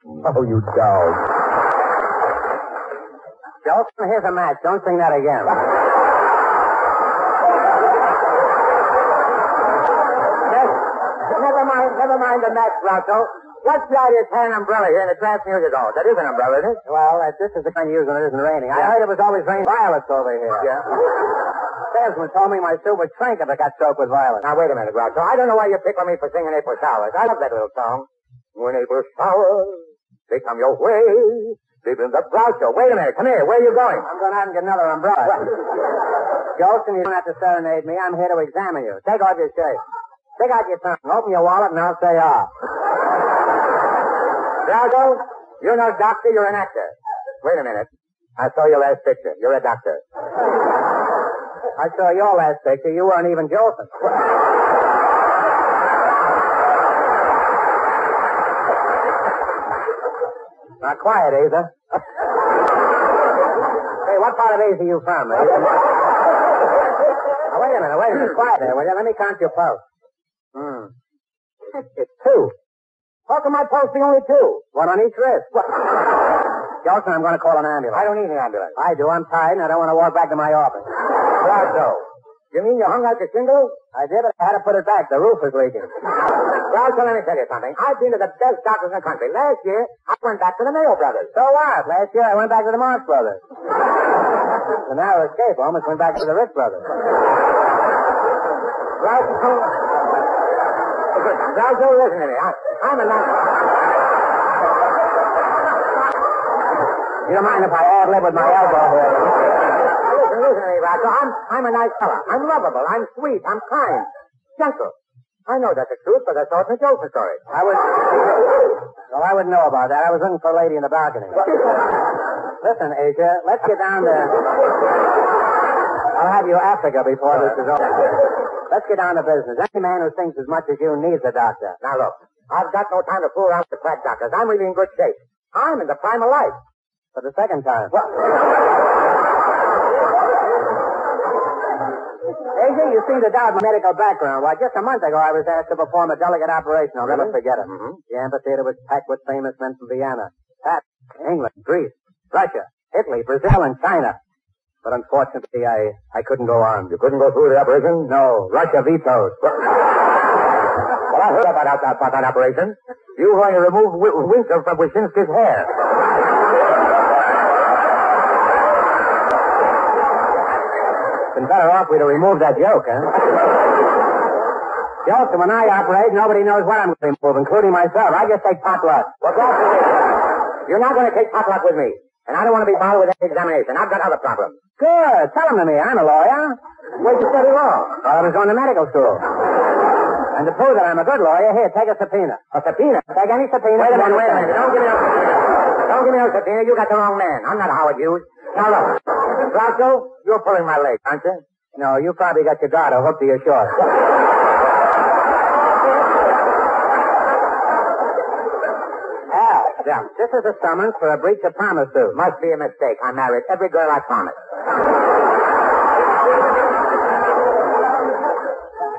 Oh, you dog. Jolson, here's a match. Don't sing that again. Never mind the match, Rocco. What's the idea of tying an umbrella here in the Trans Music Hall? That is an umbrella, isn't it? Well, this is the kind you use when it isn't raining. I heard it was always raining violets over here. Yeah. Salesman told me my suit would shrink if it got soaked with violets. Now, wait a minute, Rocco. I don't know why you pick on me for singing April Showers. I love that little song. When April showers, they come your way. Deep in the Groucho. Wait a minute. Come here. Where are you going? I'm going out and get another umbrella. Jolson, you don't have to serenade me. I'm here to examine you. Take off your shirt. Take out your tongue. Open your wallet, and I'll say, Drago, you're no doctor. You're an actor. Wait a minute. I saw your last picture. You're a doctor. I saw your last picture. You weren't even Jolson. Now, quiet, Asa. Hey, what part of Asia are you from, eh? Now, wait a minute. Quiet there, will you? Let me count your pulse. It's 2. How come my pulse be only 2? One on each wrist. Jolson, I'm going to call an ambulance. I don't need an ambulance. I do. I'm tired, and I don't want to walk back to my office. Groucho, you mean you hung out your shingle? I did, but I had to put it back. The roof was leaking. Groucho, let me tell you something. I've been to the best doctors in the country. Last year, I went back to the Mayo Brothers. So what? Last year, I went back to the Marx Brothers. The narrow escape almost went back to the Rich Brothers. Groucho, listen to me. I'm a nice... You don't mind if I ad-lib with my elbow here? Listen to me, Groucho. I'm a nice fella. I'm lovable. I'm sweet. I'm kind. Gentle. I know that's the truth, but that's all the Jolson story. I wouldn't know about that. I was looking for a lady in the balcony. Listen, Asia, let's get down to... I'll have you Africa before this is over. Let's get down to business. Any man who thinks as much as you needs a doctor. Now, look, I've got no time to fool around with quack doctors. I'm really in good shape. I'm in the prime of life. For the second time. Well... Asia, you seem to doubt my medical background. Why, just a month ago, I was asked to perform a delicate operation. I'll never forget it. Mm-hmm. The amphitheater was packed with famous men from Vienna, Paris, England, Greece, Russia, Italy, Brazil, and China. But unfortunately, I couldn't go on. You couldn't go through the operation? No. Russia vetoed. Well, I heard about that operation. You were going to remove Winslow from Wyszynski's hair. Been better off we'd have removed that joke, huh? Jolson, when I operate, nobody knows what I'm going to remove, including myself. I just take pot luck. What's wrong with you? You're not going to take pot luck with me. And I don't want to be bothered with any examination. I've got other problems. Good. Tell them to me. I'm a lawyer. Where'd you study law? Well, I was going to medical school. And to prove that I'm a good lawyer, here, take a subpoena. A subpoena? Take any subpoena. Wait a minute. Don't give me no subpoena. Don't give me no subpoena. You got the wrong man. I'm not Howard Hughes. Now, look. Groucho, you're pulling my leg, aren't you? No, you probably got your garter hooked to your shorts. Yeah, this is a summons for a breach of promise suit. Must be a mistake. I married every girl I promised.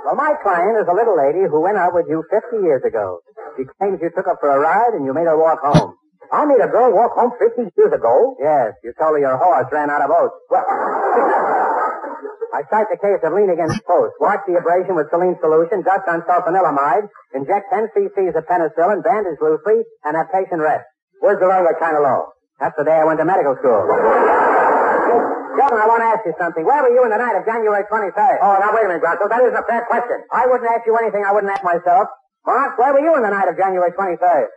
Well, my client is a little lady who went out with you 50 years ago. She claims you took her for a ride and you made her walk home. I made a girl walk home 50 years ago? Yes, you told her your horse ran out of oats. Well, I cite the case of lean against post. Wash the abrasion with saline solution, dust on sulfanilamide, inject 10 cc's of penicillin, bandage loosely, and have patient rest. Where's the learn that kind of law? That's the day I went to medical school. Gentlemen, I want to ask you something. Where were you in the night of January 23rd? Oh, now wait a minute, Groucho. That isn't a fair question. I wouldn't ask you anything I wouldn't ask myself. Mark, where were you in the night of January 23rd?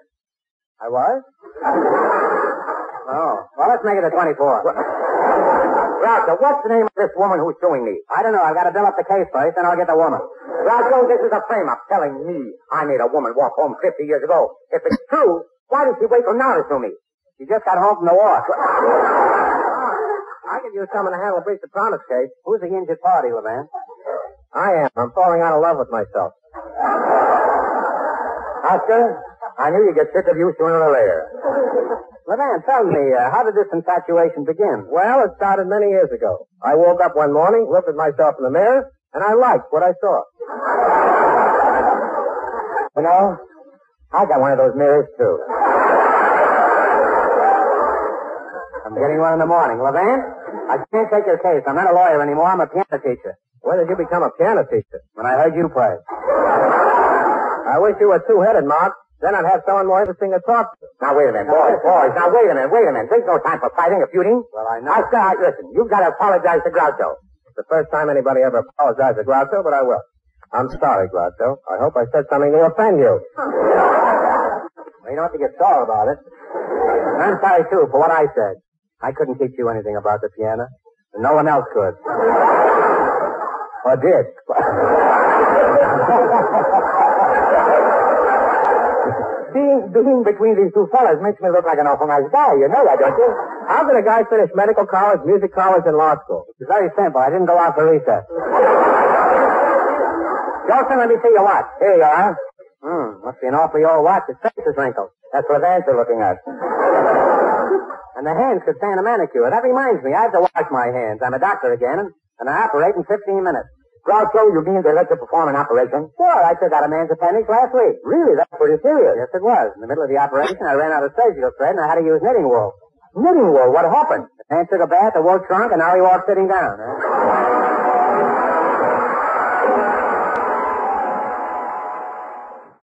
I was? Oh. Well, let's make it the 24th. Groucho, what's the name of this woman who's suing me? I don't know. I've got to build up the case first, then I'll get the woman. Groucho, this is a frame-up telling me I made a woman walk home 50 years ago. If it's true, why did she wait till now to sue me? She just got home from the war. I could use someone to handle a breach of promise case. Who's the injured party, LeVan? I am. I'm falling out of love with myself. Oscar, I knew you'd get sick of you sooner or later. LeVan, tell me, how did this infatuation begin? Well, it started many years ago. I woke up one morning, looked at myself in the mirror, and I liked what I saw. You know, I got one of those mirrors, too. Getting one in the morning. Levan, I can't take your case. I'm not a lawyer anymore. I'm a piano teacher. When did you become a piano teacher? When I heard you play. I wish you were two-headed, Mark. Then I'd have someone more interesting to talk to. Now, wait a minute, boys. Now, wait a minute. There's no time for fighting or feuding. Well, I know. Listen, you've got to apologize to Groucho. It's the first time anybody ever apologized to Groucho, but I will. I'm sorry, Groucho. I hope I said something to offend you. Well, you don't have to get sore about it. And I'm sorry, too, for what I said. I couldn't teach you anything about the piano, and no one else could. Or did. Being between these two fellas makes me look like an awful nice guy. You know that, don't you? How could a guy finish medical college, music college, and law school? It's very simple. I didn't go out for recess. Jolson, let me see your watch. Here you are. Must be an awfully old watch. Its face is wrinkled. That's what Vance is looking at. And the hands could stand a manicure. That reminds me, I have to wash my hands. I'm a doctor again, and I operate in 15 minutes. Groucho, you mean they let you perform an operation? Sure, I took out a man's appendix last week. Really? That's pretty serious. Yes, it was. In the middle of the operation, I ran out of surgical thread, and I had to use knitting wool. Knitting wool? What happened? The man took a bath, the wool shrunk, and now he walks sitting down. Huh?